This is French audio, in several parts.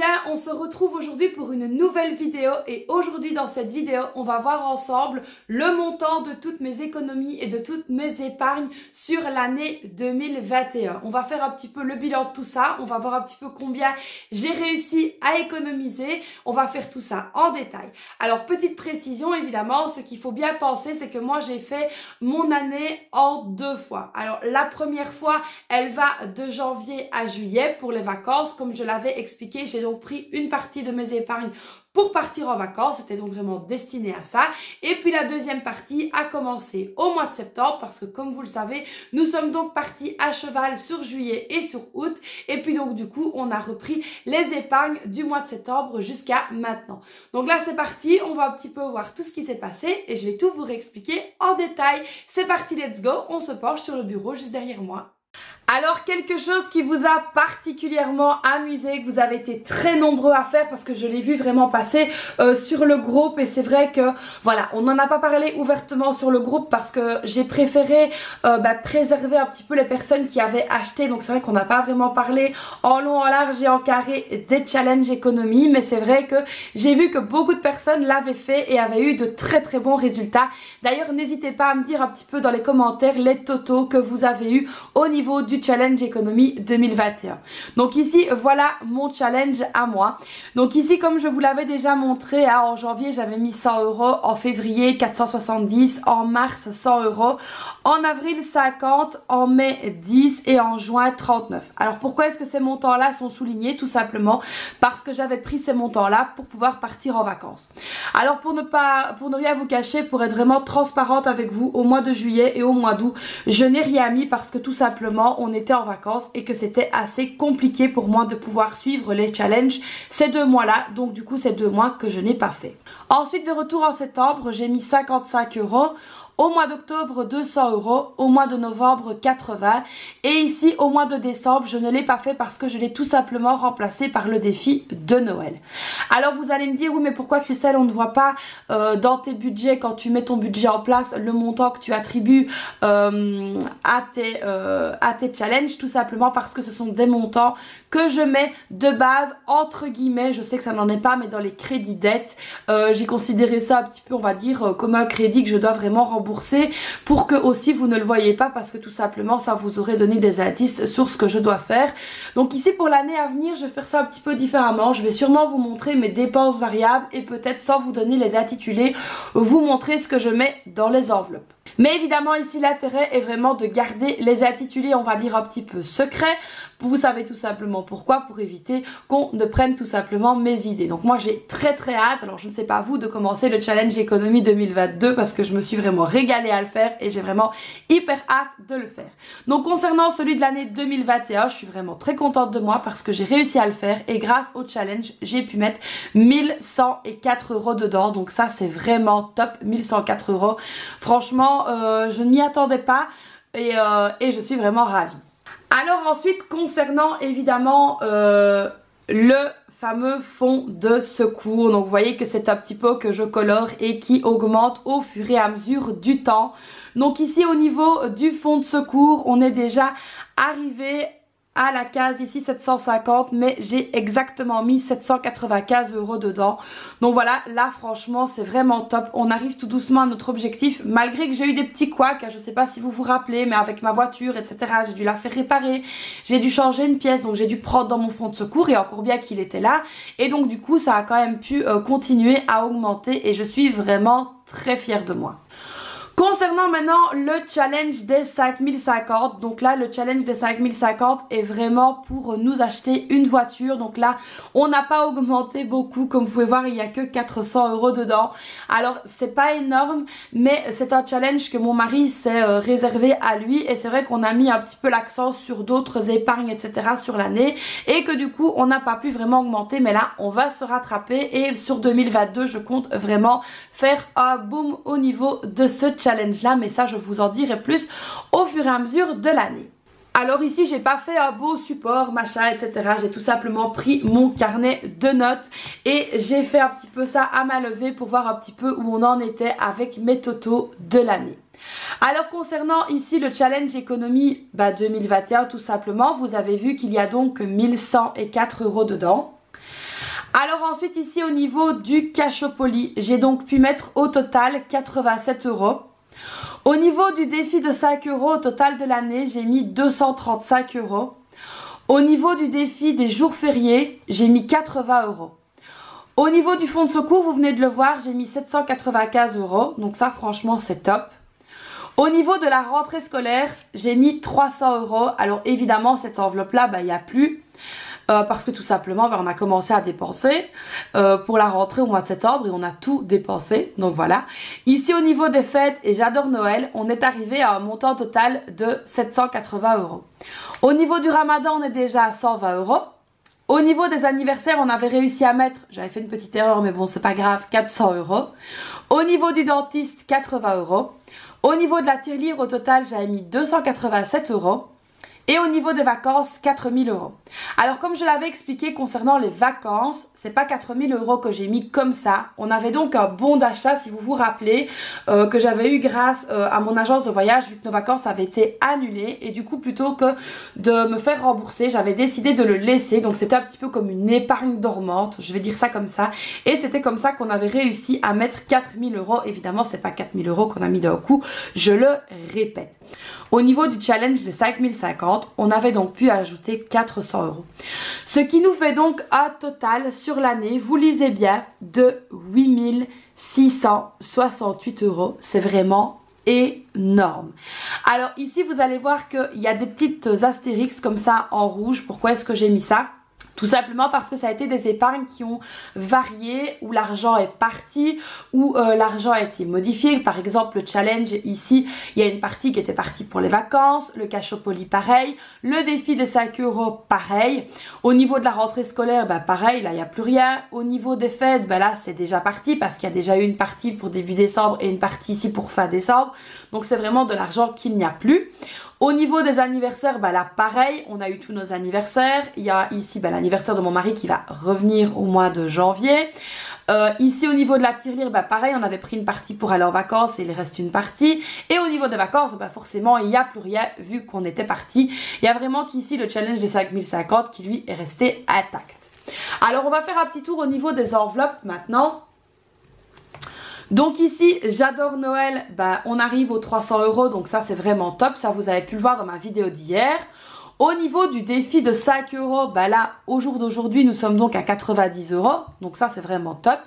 bien, on se retrouve aujourd'hui pour une nouvelle vidéo et aujourd'hui dans cette vidéo, on va voir ensemble le montant de toutes mes économies et de toutes mes épargnes sur l'année 2021. On va faire un petit peu le bilan de tout ça, on va voir un petit peu combien j'ai réussi à économiser, on va faire tout ça en détail. Alors petite précision évidemment, ce qu'il faut bien penser c'est que moi j'ai fait mon année en 2 fois. Alors la première fois, elle va de janvier à juillet pour les vacances, comme je l'avais expliqué, j'ai donc pris une partie de mes épargnes pour partir en vacances, c'était donc vraiment destiné à ça. Et puis la deuxième partie a commencé au mois de septembre parce que comme vous le savez, nous sommes donc partis à cheval sur juillet et sur août. Et puis donc du coup, on a repris les épargnes du mois de septembre jusqu'à maintenant. Donc là c'est parti, on va un petit peu voir tout ce qui s'est passé et je vais tout vous réexpliquer en détail. C'est parti, let's go, on se penche sur le bureau juste derrière moi. Alors quelque chose qui vous a particulièrement amusé, que vous avez été très nombreux à faire parce que je l'ai vu vraiment passer sur le groupe et c'est vrai que voilà, on n'en a pas parlé ouvertement sur le groupe parce que j'ai préféré préserver un petit peu les personnes qui avaient acheté, donc c'est vrai qu'on n'a pas vraiment parlé en long, en large et en carré des challenges économie, mais c'est vrai que j'ai vu que beaucoup de personnes l'avaient fait et avaient eu de très très bons résultats. D'ailleurs n'hésitez pas à me dire un petit peu dans les commentaires les totaux que vous avez eu au niveau du challenge économie 2021. Donc ici voilà mon challenge à moi. Donc ici comme je vous l'avais déjà montré en janvier j'avais mis 100 €, en février 470, en mars 100 €, en avril 50, en mai 10 et en juin 39. Alors pourquoi est-ce que ces montants là sont soulignés? Tout simplement parce que j'avais pris ces montants là pour pouvoir partir en vacances. Alors pour ne rien vous cacher, pour être vraiment transparente avec vous, au mois de juillet et au mois d'août je n'ai rien mis parce que tout simplement on était en vacances et que c'était assez compliqué pour moi de pouvoir suivre les challenges ces 2 mois là, donc du coup c'est 2 mois que je n'ai pas fait. Ensuite de retour en septembre j'ai mis 55 €. Au mois d'octobre 200 €, au mois de novembre 80 et ici au mois de décembre je ne l'ai pas fait parce que je l'ai tout simplement remplacé par le défi de Noël. Alors vous allez me dire oui mais pourquoi Christelle on ne voit pas dans tes budgets quand tu mets ton budget en place le montant que tu attribues à tes challenges? Tout simplement parce que ce sont des montants que je mets de base entre guillemets, je sais que ça n'en est pas mais dans les crédits dettes, j'ai considéré ça un petit peu on va dire comme un crédit que je dois vraiment rembourser pour que aussi vous ne le voyez pas parce que tout simplement ça vous aurait donné des indices sur ce que je dois faire. Donc ici pour l'année à venir je vais faire ça un petit peu différemment, je vais sûrement vous montrer mes dépenses variables et peut-être sans vous donner les intitulés vous montrer ce que je mets dans les enveloppes. Mais évidemment ici l'intérêt est vraiment de garder les intitulés on va dire un petit peu secrets. Vous savez tout simplement pourquoi, pour éviter qu'on ne prenne tout simplement mes idées. Donc moi j'ai très hâte, alors je ne sais pas vous, de commencer le challenge économie 2022 parce que je me suis vraiment régalée à le faire et j'ai vraiment hyper hâte de le faire. Donc concernant celui de l'année 2021, je suis vraiment très contente de moi parce que j'ai réussi à le faire et grâce au challenge j'ai pu mettre 1104 € dedans. Donc ça c'est vraiment top, 1104 €. Franchement je ne m'y attendais pas et je suis vraiment ravie. Alors ensuite concernant évidemment le fameux fonds de secours, donc vous voyez que c'est un petit peu que je colore et qui augmente au fur et à mesure du temps. Donc ici au niveau du fonds de secours on est déjà arrivé à la case ici 750 mais j'ai exactement mis 795 € dedans. Donc voilà, là franchement c'est vraiment top, on arrive tout doucement à notre objectif malgré que j'ai eu des petits couacs, je sais pas si vous vous rappelez mais avec ma voiture etc j'ai dû la faire réparer, j'ai dû changer une pièce donc j'ai dû prendre dans mon fonds de secours et encore bien qu'il était là et donc du coup ça a quand même pu continuer à augmenter et je suis vraiment très fière de moi. Concernant maintenant le challenge des 5050, donc là le challenge des 5050 est vraiment pour nous acheter une voiture. Donc là on n'a pas augmenté beaucoup, comme vous pouvez voir il n'y a que 400 € dedans. Alors c'est pas énorme mais c'est un challenge que mon mari s'est réservé à lui et c'est vrai qu'on a mis un petit peu l'accent sur d'autres épargnes etc sur l'année et que du coup on n'a pas pu vraiment augmenter, mais là on va se rattraper et sur 2022 je compte vraiment faire un boom au niveau de ce challenge là, mais ça je vous en dirai plus au fur et à mesure de l'année. Alors ici j'ai pas fait un beau support machin etc, j'ai tout simplement pris mon carnet de notes et j'ai fait un petit peu ça à ma levée pour voir un petit peu où on en était avec mes totaux de l'année. Alors concernant ici le challenge économie 2021 tout simplement, vous avez vu qu'il y a donc 1104 € dedans. Alors ensuite ici au niveau du Cachopoli, j'ai donc pu mettre au total 87 €. Au niveau du défi de 5 € au total de l'année, j'ai mis 235 €. Au niveau du défi des jours fériés, j'ai mis 80 €. Au niveau du fonds de secours, vous venez de le voir, j'ai mis 795 €. Donc ça franchement c'est top. Au niveau de la rentrée scolaire, j'ai mis 300 €. Alors évidemment cette enveloppe là, il n'y a plus. Parce que tout simplement on a commencé à dépenser pour la rentrée au mois de septembre et on a tout dépensé, donc voilà. Ici au niveau des fêtes et j'adore Noël, on est arrivé à un montant total de 780 €. Au niveau du Ramadan on est déjà à 120 €. Au niveau des anniversaires on avait réussi à mettre, j'avais fait une petite erreur mais bon c'est pas grave, 400 €. Au niveau du dentiste 80 €. Au niveau de la tirelire au total j'avais mis 287 €. Et au niveau des vacances, 4000 €. Alors comme je l'avais expliqué concernant les vacances, c'est pas 4000 € que j'ai mis comme ça. On avait donc un bon d'achat, si vous vous rappelez, que j'avais eu grâce à mon agence de voyage, vu que nos vacances avaient été annulées. Et du coup, plutôt que de me faire rembourser, j'avais décidé de le laisser. Donc c'était un petit peu comme une épargne dormante, je vais dire ça comme ça. Et c'était comme ça qu'on avait réussi à mettre 4000 €. Évidemment, c'est pas 4000 € qu'on a mis d'un coup, je le répète. Au niveau du challenge des 5050, on avait donc pu ajouter 400 €. Ce qui nous fait donc un total sur l'année, vous lisez bien, de 8668 €. C'est vraiment énorme. Alors ici, vous allez voir qu'il y a des petites astérix comme ça en rouge. Pourquoi est-ce que j'ai mis ça ? Tout simplement parce que ça a été des épargnes qui ont varié, où l'argent est parti, où l'argent a été modifié. Par exemple, le challenge ici, il y a une partie qui était partie pour les vacances, le Cachopoli pareil, le défi des 5 € pareil. Au niveau de la rentrée scolaire, pareil, là il n'y a plus rien. Au niveau des fêtes, là c'est déjà parti parce qu'il y a déjà eu une partie pour début décembre et une partie ici pour fin décembre. Donc c'est vraiment de l'argent qu'il n'y a plus. Au niveau des anniversaires, là pareil, on a eu tous nos anniversaires. Il y a ici l'anniversaire de mon mari qui va revenir au mois de janvier. Ici au niveau de la tirelire, pareil, on avait pris une partie pour aller en vacances et il reste une partie. Et au niveau des vacances, forcément il n'y a plus rien vu qu'on était parti. Il y a vraiment qu'ici le challenge des 5050 qui lui est resté intact. Alors on va faire un petit tour au niveau des enveloppes maintenant. Donc ici, j'adore Noël, on arrive aux 300 €, donc ça c'est vraiment top, ça vous avez pu le voir dans ma vidéo d'hier. Au niveau du défi de 5 €, là, au jour d'aujourd'hui, nous sommes donc à 90 €, donc ça c'est vraiment top.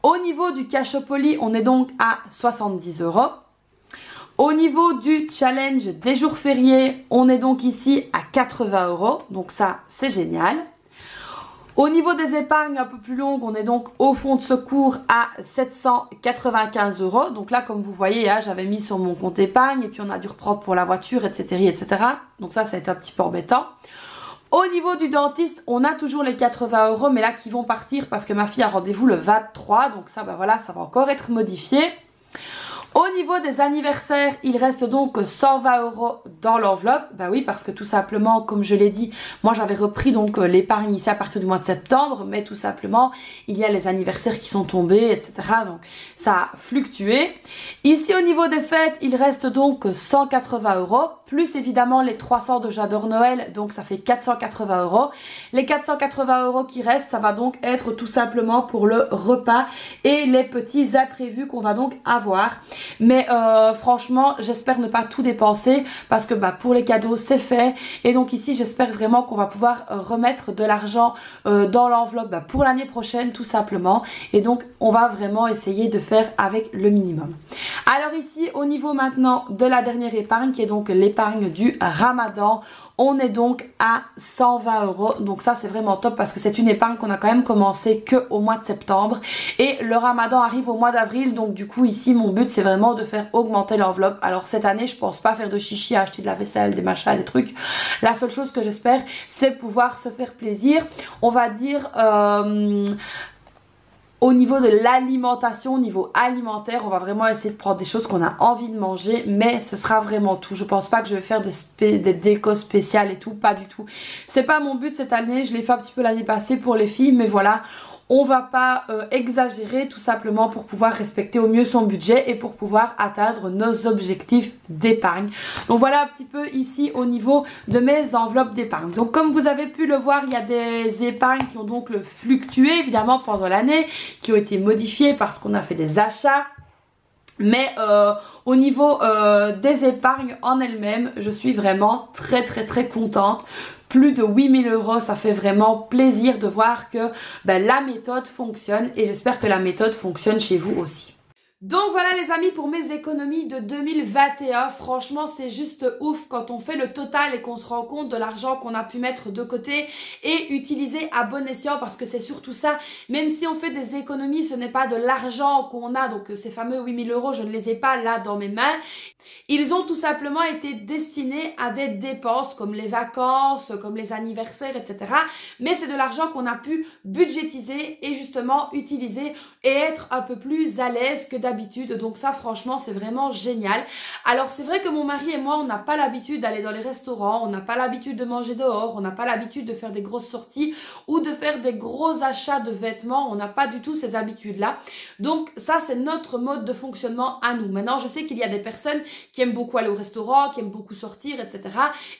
Au niveau du Cachopoli, on est donc à 70 €. Au niveau du challenge des jours fériés, on est donc ici à 80 €, donc ça c'est génial. Au niveau des épargnes un peu plus longues, on est donc au fonds de secours à 795 €. Donc là, comme vous voyez, j'avais mis sur mon compte épargne et puis on a dû reprendre pour la voiture, etc. etc. Donc ça a été un petit peu embêtant. Au niveau du dentiste, on a toujours les 80 €, mais là qui vont partir parce que ma fille a rendez-vous le 23. Donc ça, voilà, ça va encore être modifié. Au niveau des anniversaires, il reste donc 120 € dans l'enveloppe. Oui, parce que tout simplement, comme je l'ai dit, moi j'avais repris donc l'épargne ici à partir du mois de septembre, mais tout simplement, il y a les anniversaires qui sont tombés, etc. Donc ça a fluctué. Ici au niveau des fêtes, il reste donc 180 €, plus évidemment les 300 de J'adore Noël, donc ça fait 480 €. Les 480 € qui restent, ça va donc être tout simplement pour le repas et les petits imprévus qu'on va donc avoir. Mais franchement, j'espère ne pas tout dépenser parce que pour les cadeaux, c'est fait. Et donc ici, j'espère vraiment qu'on va pouvoir remettre de l'argent dans l'enveloppe pour l'année prochaine, tout simplement. Et donc, on va vraiment essayer de faire avec le minimum. Alors ici, au niveau maintenant de la dernière épargne, qui est donc l'épargne du Ramadan, on est donc à 120 €. Donc ça c'est vraiment top parce que c'est une épargne qu'on a quand même commencé que au mois de septembre. Et le Ramadan arrive au mois d'avril. Donc du coup ici mon but c'est vraiment de faire augmenter l'enveloppe. Alors cette année je pense pas faire de chichi, acheter de la vaisselle, des machins, des trucs. La seule chose que j'espère c'est pouvoir se faire plaisir. On va dire... Au niveau de l'alimentation, au niveau alimentaire, on va vraiment essayer de prendre des choses qu'on a envie de manger, mais ce sera vraiment tout. Je pense pas que je vais faire des décos spéciales et tout, pas du tout. C'est pas mon but cette année, je l'ai fait un petit peu l'année passée pour les filles, mais voilà. on va pas exagérer, tout simplement pour pouvoir respecter au mieux son budget et pour pouvoir atteindre nos objectifs d'épargne. Donc voilà un petit peu ici au niveau de mes enveloppes d'épargne. Donc comme vous avez pu le voir, il y a des épargnes qui ont donc fluctué évidemment pendant l'année, qui ont été modifiées parce qu'on a fait des achats. Mais au niveau des épargnes en elles-mêmes, je suis vraiment très contente. Plus de 8 000 €, ça fait vraiment plaisir de voir que la méthode fonctionne et j'espère que la méthode fonctionne chez vous aussi. Donc voilà les amis pour mes économies de 2021, franchement c'est juste ouf quand on fait le total et qu'on se rend compte de l'argent qu'on a pu mettre de côté et utiliser à bon escient, parce que c'est surtout ça, même si on fait des économies, ce n'est pas de l'argent qu'on a, donc ces fameux 8 000 €, je ne les ai pas là dans mes mains, ils ont tout simplement été destinés à des dépenses comme les vacances, comme les anniversaires, etc. Mais c'est de l'argent qu'on a pu budgétiser et justement utiliser et être un peu plus à l'aise que d'habitude. Donc ça franchement c'est vraiment génial. Alors c'est vrai que mon mari et moi on n'a pas l'habitude d'aller dans les restaurants, on n'a pas l'habitude de manger dehors, on n'a pas l'habitude de faire des grosses sorties ou de faire des gros achats de vêtements, on n'a pas du tout ces habitudes là. Donc ça c'est notre mode de fonctionnement à nous. Maintenant je sais qu'il y a des personnes qui aiment beaucoup aller au restaurant, qui aiment beaucoup sortir, etc.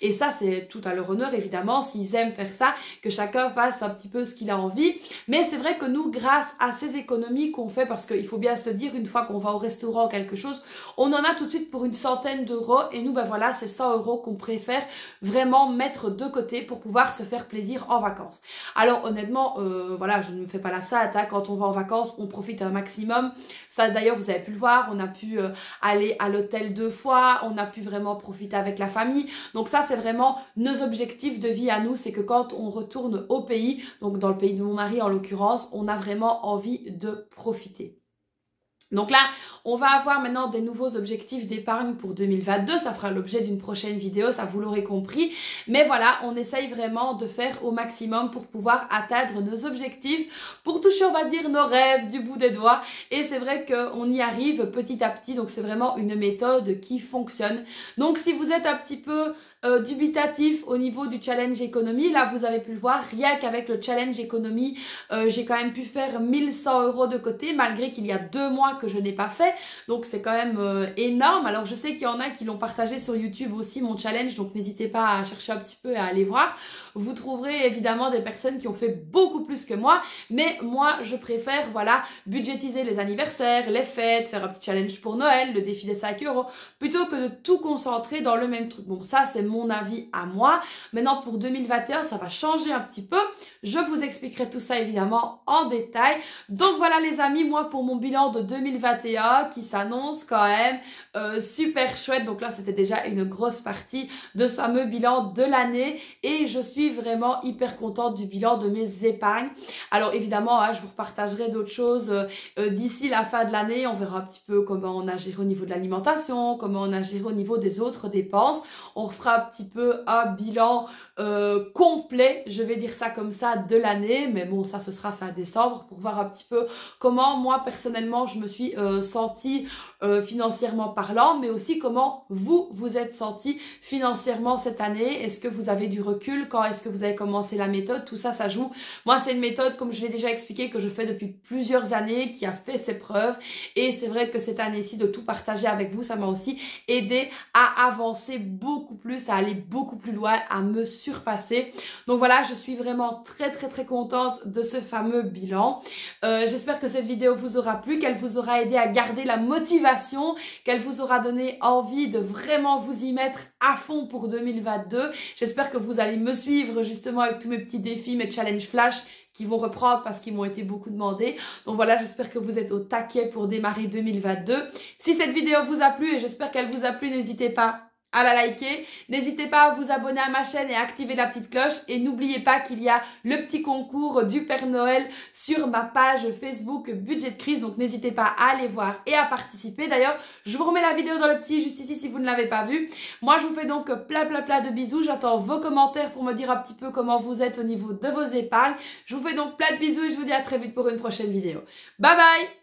Et ça c'est tout à leur honneur évidemment, s'ils aiment faire ça, que chacun fasse un petit peu ce qu'il a envie. Mais c'est vrai que nous, grâce à ces économies qu'on fait, parce qu'il faut bien se le dire, une fois qu'on va au restaurant quelque chose, on en a tout de suite pour une centaine d'euros et nous voilà c'est 100 € qu'on préfère vraiment mettre de côté pour pouvoir se faire plaisir en vacances. Alors honnêtement voilà, je ne me fais pas la sade hein. Quand on va en vacances on profite un maximum, ça d'ailleurs vous avez pu le voir, on a pu aller à l'hôtel 2 fois, on a pu vraiment profiter avec la famille, donc ça c'est vraiment nos objectifs de vie à nous, c'est que quand on retourne au pays, donc dans le pays de mon mari en l'occurrence, on a vraiment envie de profiter. Donc là, on va avoir maintenant des nouveaux objectifs d'épargne pour 2022. Ça fera l'objet d'une prochaine vidéo, ça vous l'aurez compris. Mais voilà, on essaye vraiment de faire au maximum pour pouvoir atteindre nos objectifs, pour toucher, on va dire, nos rêves du bout des doigts. Et c'est vrai qu'on y arrive petit à petit. Donc c'est vraiment une méthode qui fonctionne. Donc si vous êtes un petit peu dubitatif au niveau du challenge économie, là vous avez pu le voir, rien qu'avec le challenge économie, j'ai quand même pu faire 1100 € de côté, malgré qu'il y a 2 mois que je n'ai pas fait, donc c'est quand même énorme. Alors je sais qu'il y en a qui l'ont partagé sur YouTube aussi, mon challenge, donc n'hésitez pas à chercher un petit peu et à aller voir. Vous trouverez évidemment des personnes qui ont fait beaucoup plus que moi, mais moi je préfère voilà budgétiser les anniversaires, les fêtes, faire un petit challenge pour Noël, le défi des 5 €, plutôt que de tout concentrer dans le même truc. Bon ça c'est mon avis à moi. Maintenant pour 2021 ça va changer un petit peu, je vous expliquerai tout ça évidemment en détail. Donc voilà les amis, moi pour mon bilan de 2021 qui s'annonce quand même super chouette. Donc là c'était déjà une grosse partie de ce fameux bilan de l'année et je suis vraiment hyper contente du bilan de mes épargnes. Alors évidemment hein, je vous repartagerai d'autres choses d'ici la fin de l'année, on verra un petit peu comment on a géré au niveau de l'alimentation, comment on a géré au niveau des autres dépenses, on refera un petit peu un bilan complet, je vais dire ça comme ça, de l'année, mais bon ça ce sera fin décembre pour voir un petit peu comment moi personnellement je me suis sentie financièrement parlant, mais aussi comment vous êtes senti financièrement cette année. Est-ce que vous avez du recul, quand est-ce que vous avez commencé la méthode, tout ça ça joue. Moi c'est une méthode comme je l'ai déjà expliqué que je fais depuis plusieurs années, qui a fait ses preuves et c'est vrai que cette année-ci de tout partager avec vous ça m'a aussi aidé à avancer beaucoup plus, à aller beaucoup plus loin, à me surpasser. Donc voilà, je suis vraiment très contente de ce fameux bilan. J'espère que cette vidéo vous aura plu, qu'elle vous aura aidé à garder la motivation, qu'elle vous aura donné envie de vraiment vous y mettre à fond pour 2022. J'espère que vous allez me suivre justement avec tous mes petits défis, mes challenges flash qui vont reprendre parce qu'ils m'ont été beaucoup demandés. Donc voilà, j'espère que vous êtes au taquet pour démarrer 2022. Si cette vidéo vous a plu et j'espère qu'elle vous a plu, n'hésitez pas à la liker, n'hésitez pas à vous abonner à ma chaîne et à activer la petite cloche et n'oubliez pas qu'il y a le petit concours du Père Noël sur ma page Facebook Budget de Crise, donc n'hésitez pas à aller voir et à participer. D'ailleurs, je vous remets la vidéo dans le petit juste ici si vous ne l'avez pas vue. Moi, je vous fais donc plein de bisous, j'attends vos commentaires pour me dire un petit peu comment vous êtes au niveau de vos épargnes. Je vous fais donc plein de bisous et je vous dis à très vite pour une prochaine vidéo. Bye bye!